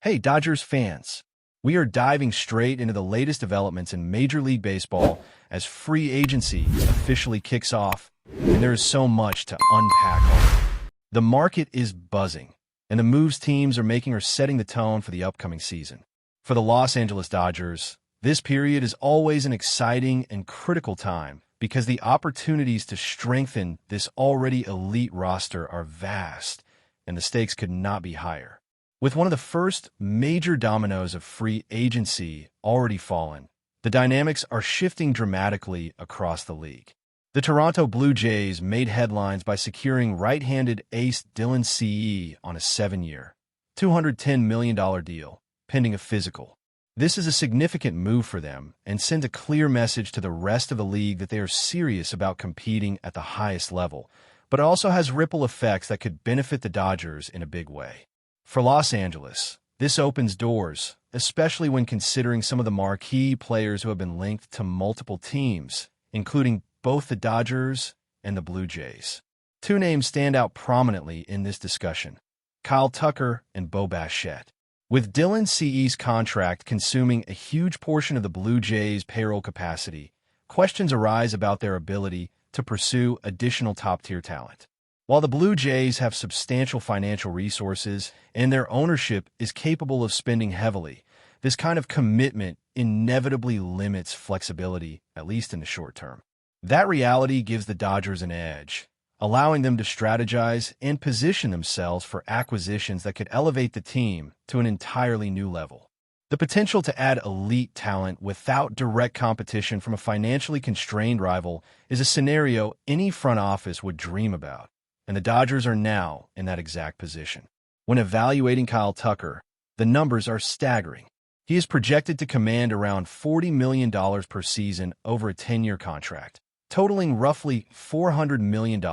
Hey, Dodgers fans. We are diving straight into the latest developments in Major League Baseball as free agency officially kicks off, and there is so much to unpack already. The market is buzzing, and the moves teams are making are setting the tone for the upcoming season. For the Los Angeles Dodgers, this period is always an exciting and critical time because the opportunities to strengthen this already elite roster are vast, and the stakes could not be higher. With one of the first major dominoes of free agency already fallen, the dynamics are shifting dramatically across the league. The Toronto Blue Jays made headlines by securing right-handed ace Dylan CE on a 7-year, $210 million deal, pending a physical. This is a significant move for them and sends a clear message to the rest of the league that they are serious about competing at the highest level, but it also has ripple effects that could benefit the Dodgers in a big way. For Los Angeles, this opens doors, especially when considering some of the marquee players who have been linked to multiple teams, including both the Dodgers and the Blue Jays. Two names stand out prominently in this discussion: Kyle Tucker and Bo Bichette. With Dylan CE's contract consuming a huge portion of the Blue Jays' payroll capacity, questions arise about their ability to pursue additional top-tier talent. While the Blue Jays have substantial financial resources and their ownership is capable of spending heavily, this kind of commitment inevitably limits flexibility, at least in the short term. That reality gives the Dodgers an edge, allowing them to strategize and position themselves for acquisitions that could elevate the team to an entirely new level. The potential to add elite talent without direct competition from a financially constrained rival is a scenario any front office would dream about, and the Dodgers are now in that exact position. When evaluating Kyle Tucker, the numbers are staggering. He is projected to command around $40 million per season over a 10-year contract, totaling roughly $400 million,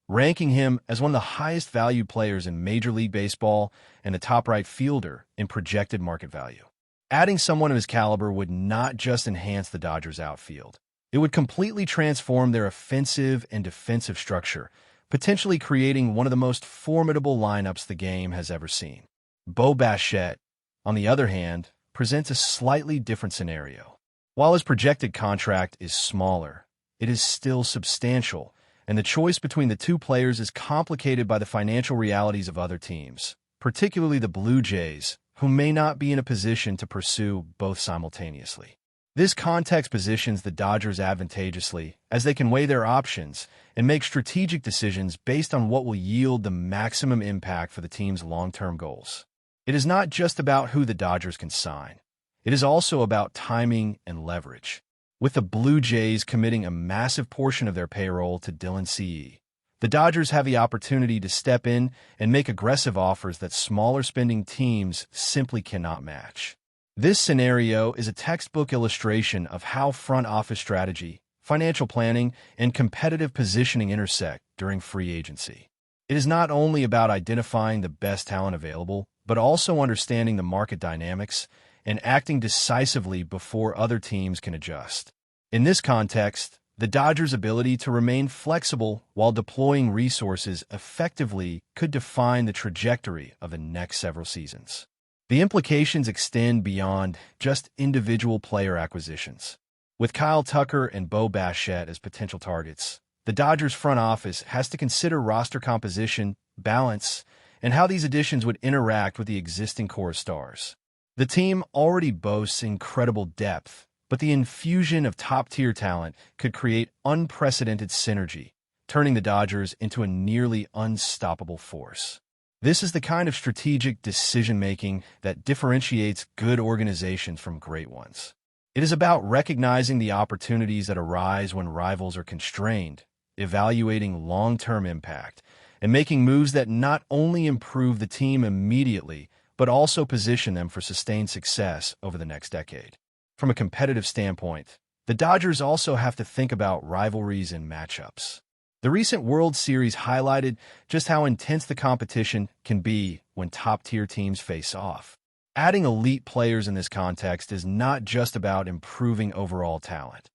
ranking him as one of the highest valued players in Major League Baseball and the top right fielder in projected market value. Adding someone of his caliber would not just enhance the Dodgers' outfield. It would completely transform their offensive and defensive structure, potentially creating one of the most formidable lineups the game has ever seen. Bo Bichette, on the other hand, presents a slightly different scenario. While his projected contract is smaller, it is still substantial, and the choice between the two players is complicated by the financial realities of other teams, particularly the Blue Jays, who may not be in a position to pursue both simultaneously. This context positions the Dodgers advantageously, as they can weigh their options and make strategic decisions based on what will yield the maximum impact for the team's long-term goals. It is not just about who the Dodgers can sign. It is also about timing and leverage. With the Blue Jays committing a massive portion of their payroll to Dylan CE, the Dodgers have the opportunity to step in and make aggressive offers that smaller spending teams simply cannot match. This scenario is a textbook illustration of how front office strategy, financial planning, and competitive positioning intersect during free agency. It is not only about identifying the best talent available, but also understanding the market dynamics and acting decisively before other teams can adjust. In this context, the Dodgers' ability to remain flexible while deploying resources effectively could define the trajectory of the next several seasons. The implications extend beyond just individual player acquisitions. With Kyle Tucker and Bo Bichette as potential targets, the Dodgers front office has to consider roster composition, balance, and how these additions would interact with the existing core stars. The team already boasts incredible depth, but the infusion of top-tier talent could create unprecedented synergy, turning the Dodgers into a nearly unstoppable force. This is the kind of strategic decision-making that differentiates good organizations from great ones. It is about recognizing the opportunities that arise when rivals are constrained, evaluating long-term impact, and making moves that not only improve the team immediately, but also position them for sustained success over the next decade. From a competitive standpoint, the Dodgers also have to think about rivalries and matchups. The recent World Series highlighted just how intense the competition can be when top-tier teams face off. Adding elite players in this context is not just about improving overall talent.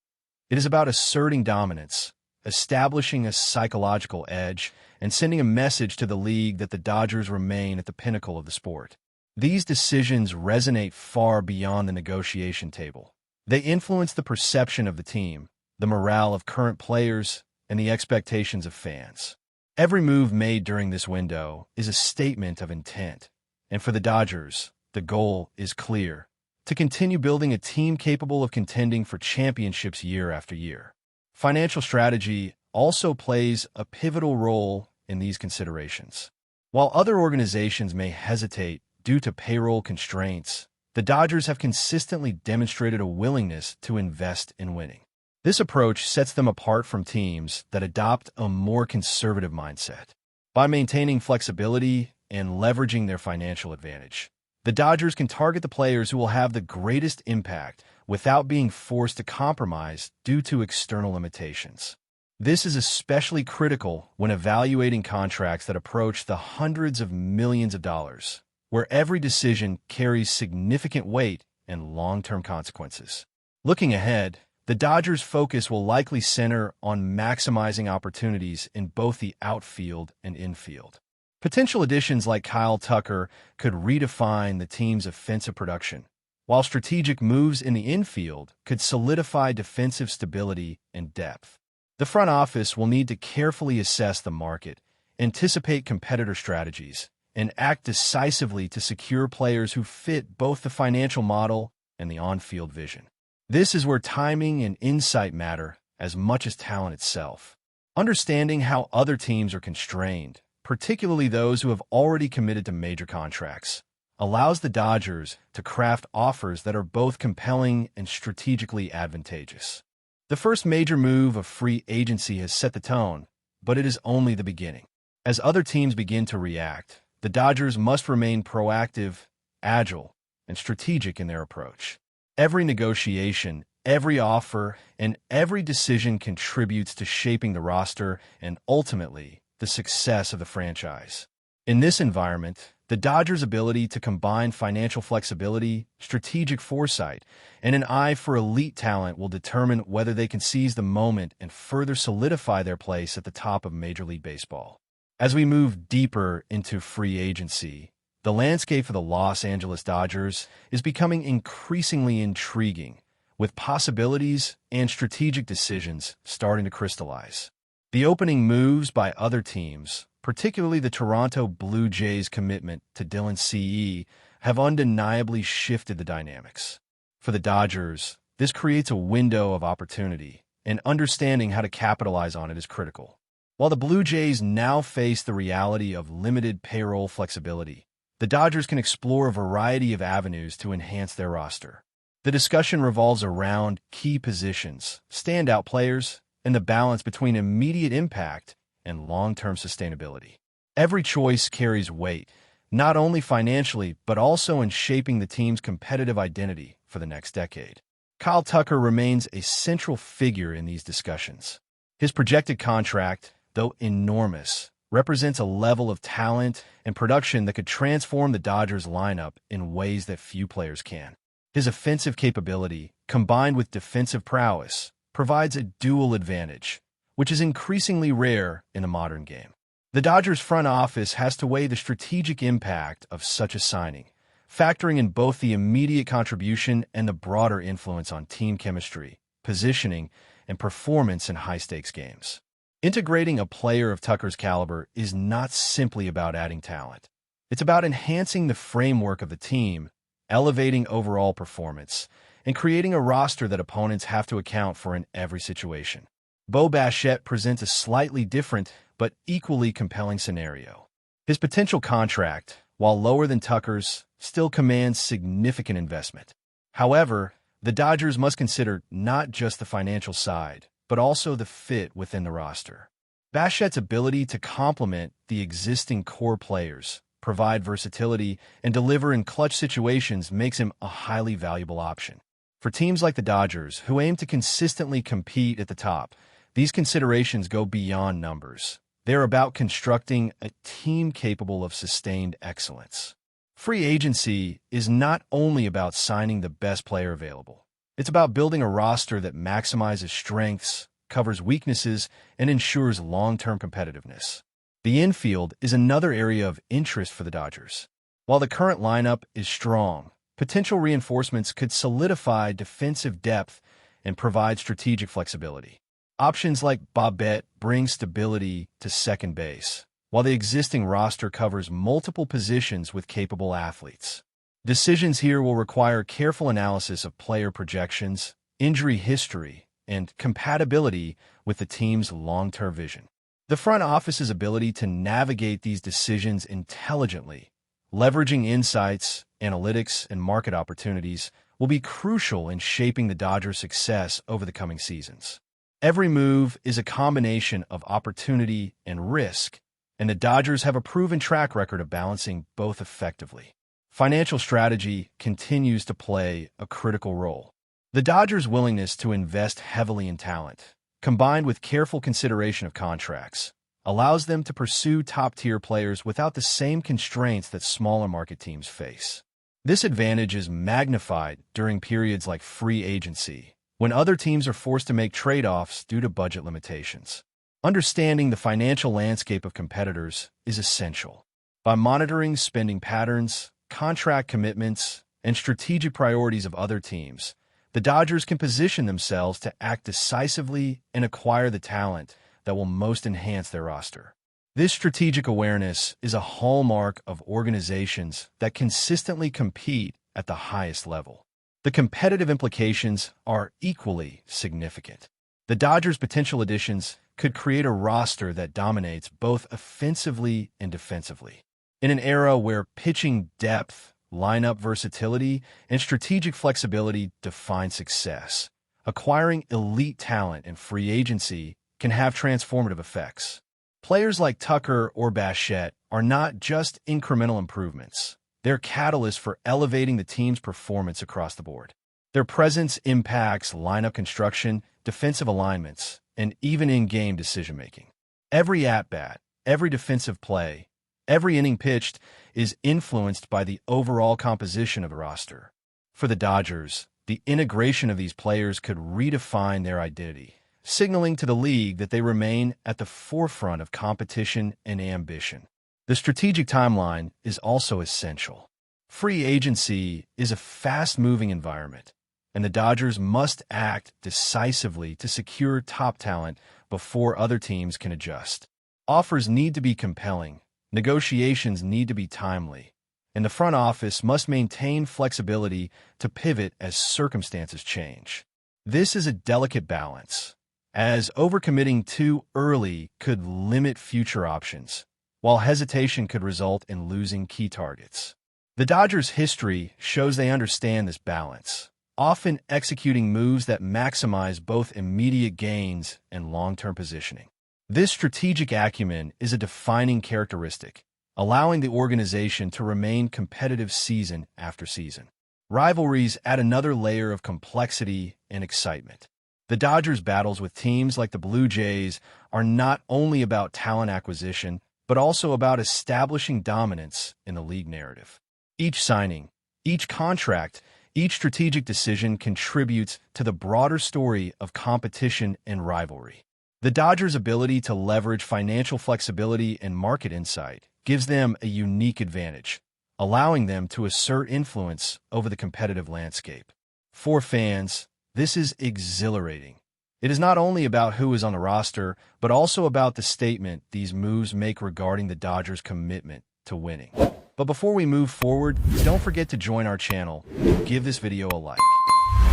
It is about asserting dominance, establishing a psychological edge, and sending a message to the league that the Dodgers remain at the pinnacle of the sport. These decisions resonate far beyond the negotiation table. They influence the perception of the team, the morale of current players, and the expectations of fans. Every move made during this window is a statement of intent. And for the Dodgers, the goal is clear: to continue building a team capable of contending for championships year after year. Financial strategy also plays a pivotal role in these considerations. While other organizations may hesitate due to payroll constraints, the Dodgers have consistently demonstrated a willingness to invest in winning. This approach sets them apart from teams that adopt a more conservative mindset. By maintaining flexibility and leveraging their financial advantage, the Dodgers can target the players who will have the greatest impact without being forced to compromise due to external limitations. This is especially critical when evaluating contracts that approach the hundreds of millions of dollars, where every decision carries significant weight and long-term consequences. Looking ahead, the Dodgers' focus will likely center on maximizing opportunities in both the outfield and infield. Potential additions like Kyle Tucker could redefine the team's offensive production, while strategic moves in the infield could solidify defensive stability and depth. The front office will need to carefully assess the market, anticipate competitor strategies, and act decisively to secure players who fit both the financial model and the on-field vision. This is where timing and insight matter as much as talent itself. Understanding how other teams are constrained, particularly those who have already committed to major contracts, allows the Dodgers to craft offers that are both compelling and strategically advantageous. The first major move of free agency has set the tone, but it is only the beginning. As other teams begin to react, the Dodgers must remain proactive, agile, and strategic in their approach. Every negotiation, every offer, and every decision contributes to shaping the roster and ultimately the success of the franchise. In this environment, the Dodgers' ability to combine financial flexibility, strategic foresight, and an eye for elite talent will determine whether they can seize the moment and further solidify their place at the top of Major League Baseball. As we move deeper into free agency, the landscape for the Los Angeles Dodgers is becoming increasingly intriguing, with possibilities and strategic decisions starting to crystallize. The opening moves by other teams, particularly the Toronto Blue Jays' commitment to Dylan CE, have undeniably shifted the dynamics. For the Dodgers, this creates a window of opportunity, and understanding how to capitalize on it is critical. While the Blue Jays now face the reality of limited payroll flexibility, the Dodgers can explore a variety of avenues to enhance their roster. The discussion revolves around key positions, standout players, and the balance between immediate impact and long-term sustainability. Every choice carries weight, not only financially, but also in shaping the team's competitive identity for the next decade. Kyle Tucker remains a central figure in these discussions. His projected contract, though enormous, represents a level of talent and production that could transform the Dodgers lineup in ways that few players can. His offensive capability, combined with defensive prowess, provides a dual advantage, which is increasingly rare in the modern game. The Dodgers front office has to weigh the strategic impact of such a signing, factoring in both the immediate contribution and the broader influence on team chemistry, positioning, and performance in high-stakes games. Integrating a player of Tucker's caliber is not simply about adding talent. It's about enhancing the framework of the team, elevating overall performance, and creating a roster that opponents have to account for in every situation. Bo Bichette presents a slightly different but equally compelling scenario. His potential contract, while lower than Tucker's, still commands significant investment. However, the Dodgers must consider not just the financial side, but also the fit within the roster. Bichette's ability to complement the existing core players, provide versatility, and deliver in clutch situations makes him a highly valuable option. For teams like the Dodgers, who aim to consistently compete at the top, these considerations go beyond numbers. They're about constructing a team capable of sustained excellence. Free agency is not only about signing the best player available. It's about building a roster that maximizes strengths, covers weaknesses, and ensures long-term competitiveness. The infield is another area of interest for the Dodgers. While the current lineup is strong, potential reinforcements could solidify defensive depth and provide strategic flexibility. Options like Betts bring stability to second base, while the existing roster covers multiple positions with capable athletes. Decisions here will require careful analysis of player projections, injury history, and compatibility with the team's long-term vision. The front office's ability to navigate these decisions intelligently, leveraging insights, analytics, and market opportunities, will be crucial in shaping the Dodgers' success over the coming seasons. Every move is a combination of opportunity and risk, and the Dodgers have a proven track record of balancing both effectively. Financial strategy continues to play a critical role. The Dodgers' willingness to invest heavily in talent, combined with careful consideration of contracts, allows them to pursue top-tier players without the same constraints that smaller market teams face. This advantage is magnified during periods like free agency, when other teams are forced to make trade-offs due to budget limitations. Understanding the financial landscape of competitors is essential. By monitoring spending patterns, contract commitments, and strategic priorities of other teams, the Dodgers can position themselves to act decisively and acquire the talent that will most enhance their roster. This strategic awareness is a hallmark of organizations that consistently compete at the highest level. The competitive implications are equally significant. The Dodgers' potential additions could create a roster that dominates both offensively and defensively. In an era where pitching depth, lineup versatility, and strategic flexibility define success, acquiring elite talent in free agency can have transformative effects. Players like Tucker or Bichette are not just incremental improvements. They're catalysts for elevating the team's performance across the board. Their presence impacts lineup construction, defensive alignments, and even in-game decision-making. Every at-bat, every defensive play, every inning pitched is influenced by the overall composition of the roster. For the Dodgers, the integration of these players could redefine their identity, signaling to the league that they remain at the forefront of competition and ambition. The strategic timeline is also essential. Free agency is a fast-moving environment, and the Dodgers must act decisively to secure top talent before other teams can adjust. Offers need to be compelling, negotiations need to be timely, and the front office must maintain flexibility to pivot as circumstances change. This is a delicate balance, as overcommitting too early could limit future options, while hesitation could result in losing key targets. The Dodgers' history shows they understand this balance, often executing moves that maximize both immediate gains and long-term positioning. This strategic acumen is a defining characteristic, allowing the organization to remain competitive season after season. Rivalries add another layer of complexity and excitement. The Dodgers' battles with teams like the Blue Jays are not only about talent acquisition, but also about establishing dominance in the league narrative. Each signing, each contract, each strategic decision contributes to the broader story of competition and rivalry. The Dodgers' ability to leverage financial flexibility and market insight gives them a unique advantage, allowing them to assert influence over the competitive landscape. For fans, this is exhilarating. It is not only about who is on the roster, but also about the statement these moves make regarding the Dodgers' commitment to winning. But before we move forward, don't forget to join our channel and give this video a like.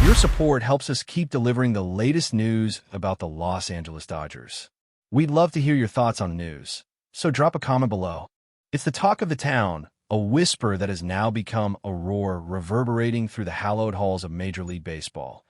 Your support helps us keep delivering the latest news about the Los Angeles Dodgers. We'd love to hear your thoughts on the news, so drop a comment below. It's the talk of the town, a whisper that has now become a roar reverberating through the hallowed halls of Major League Baseball.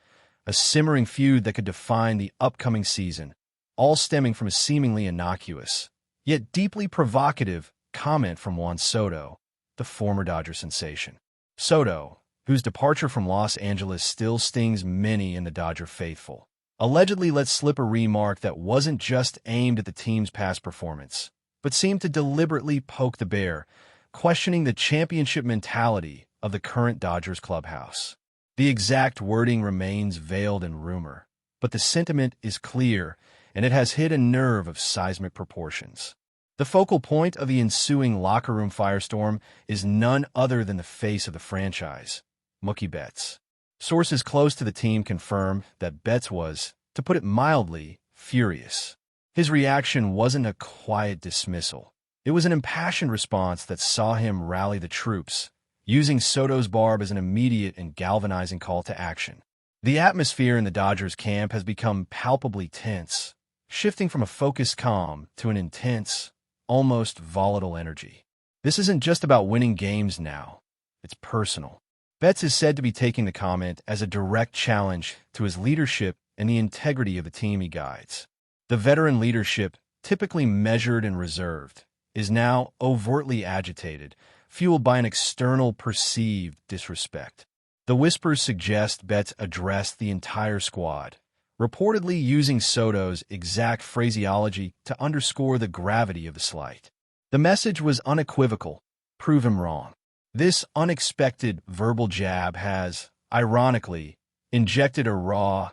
A simmering feud that could define the upcoming season, all stemming from a seemingly innocuous, yet deeply provocative, comment from Juan Soto, the former Dodger sensation. Soto, whose departure from Los Angeles still stings many in the Dodger faithful, allegedly let slip a remark that wasn't just aimed at the team's past performance, but seemed to deliberately poke the bear, questioning the championship mentality of the current Dodgers clubhouse. The exact wording remains veiled in rumor, but the sentiment is clear, and it has hit a nerve of seismic proportions. The focal point of the ensuing locker room firestorm is none other than the face of the franchise, Mookie Betts. Sources close to the team confirm that Betts was, to put it mildly, furious. His reaction wasn't a quiet dismissal. It was an impassioned response that saw him rally the troops, using Soto's barb as an immediate and galvanizing call to action. The atmosphere in the Dodgers camp has become palpably tense, shifting from a focused calm to an intense, almost volatile energy. This isn't just about winning games now. It's personal. Betts is said to be taking the comment as a direct challenge to his leadership and the integrity of the team he guides. The veteran leadership, typically measured and reserved, is now overtly agitated, fueled by an external perceived disrespect. The whispers suggest Betts addressed the entire squad, reportedly using Soto's exact phraseology to underscore the gravity of the slight. The message was unequivocal: prove him wrong. This unexpected verbal jab has, ironically, injected a raw,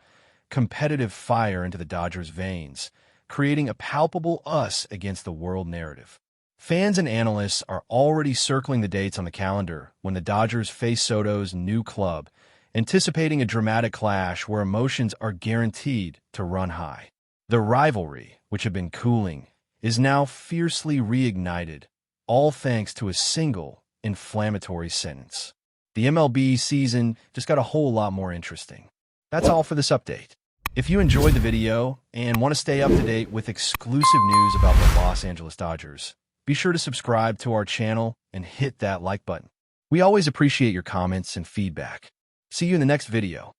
competitive fire into the Dodgers' veins, creating a palpable us against the world narrative. Fans and analysts are already circling the dates on the calendar when the Dodgers face Soto's new club, anticipating a dramatic clash where emotions are guaranteed to run high. The rivalry, which had been cooling, is now fiercely reignited, all thanks to a single inflammatory sentence. The MLB season just got a whole lot more interesting. That's all for this update. If you enjoyed the video and want to stay up to date with exclusive news about the Los Angeles Dodgers, be sure to subscribe to our channel and hit that like button. We always appreciate your comments and feedback. See you in the next video.